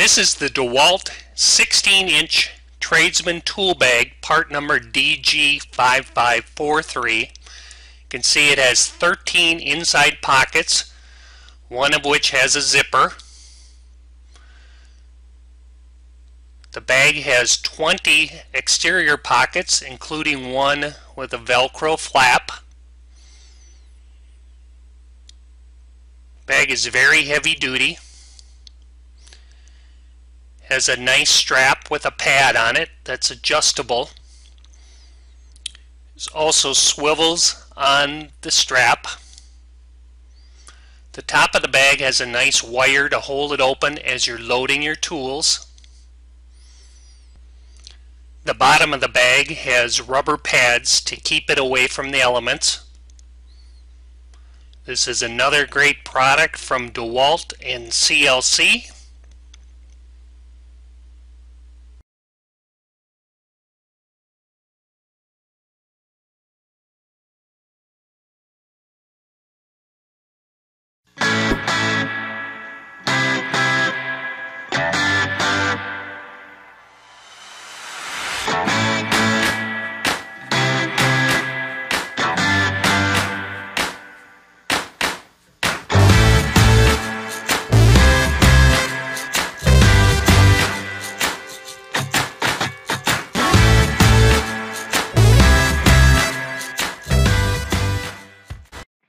This is the DeWalt 16-inch Tradesman tool bag, part number DG5543. You can see it has 13 inside pockets, one of which has a zipper. The bag has 20 exterior pockets, including one with a Velcro flap. Bag is very heavy duty. Has a nice strap with a pad on it that's adjustable. There's also swivels on the strap. The top of the bag has a nice wire to hold it open as you're loading your tools. The bottom of the bag has rubber pads to keep it away from the elements. This is another great product from DeWalt and CLC.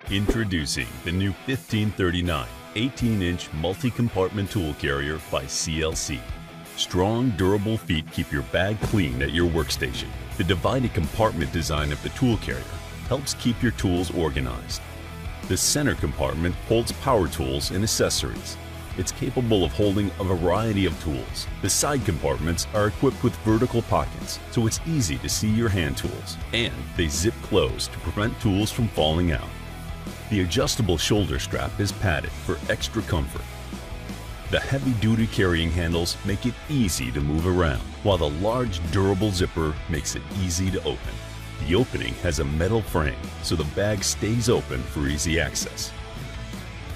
Introducing the new 1539 18-inch multi-compartment tool carrier by CLC. Strong, durable feet keep your bag clean at your workstation. The divided compartment design of the tool carrier helps keep your tools organized. The center compartment holds power tools and accessories. It's capable of holding a variety of tools. The side compartments are equipped with vertical pockets, so it's easy to see your hand tools, and they zip closed to prevent tools from falling out. The adjustable shoulder strap is padded for extra comfort. The heavy-duty carrying handles make it easy to move around, while the large durable zipper makes it easy to open. The opening has a metal frame, so the bag stays open for easy access.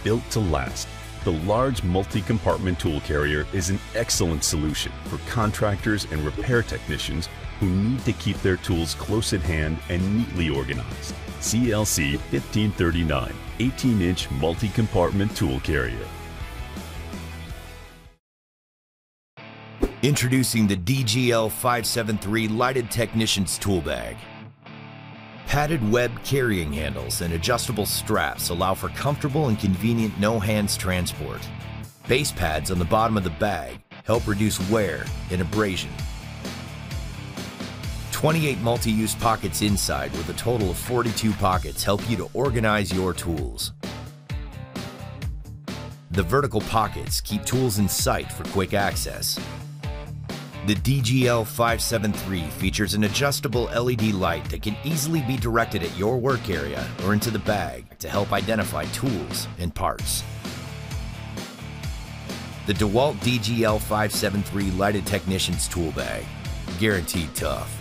Built to last, the large multi-compartment tool carrier is an excellent solution for contractors and repair technicians who need to keep their tools close at hand and neatly organized. CLC 1539 18-inch multi-compartment tool carrier. Introducing the DGL 573 Lighted Technician's Tool Bag. Padded web carrying handles and adjustable straps allow for comfortable and convenient no-hands transport. Base pads on the bottom of the bag help reduce wear and abrasion. 28 multi-use pockets inside with a total of 42 pockets help you to organize your tools. The vertical pockets keep tools in sight for quick access. The DGL 573 features an adjustable LED light that can easily be directed at your work area or into the bag to help identify tools and parts. The DeWalt DGL 573 Lighted Technician's Tool Bag. Guaranteed tough.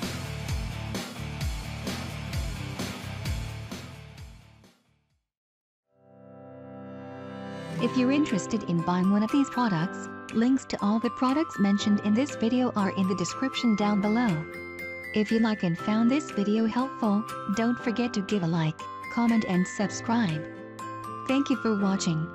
If you're interested in buying one of these products, links to all the products mentioned in this video are in the description down below. If you like and found this video helpful, don't forget to give a like, comment and subscribe. Thank you for watching.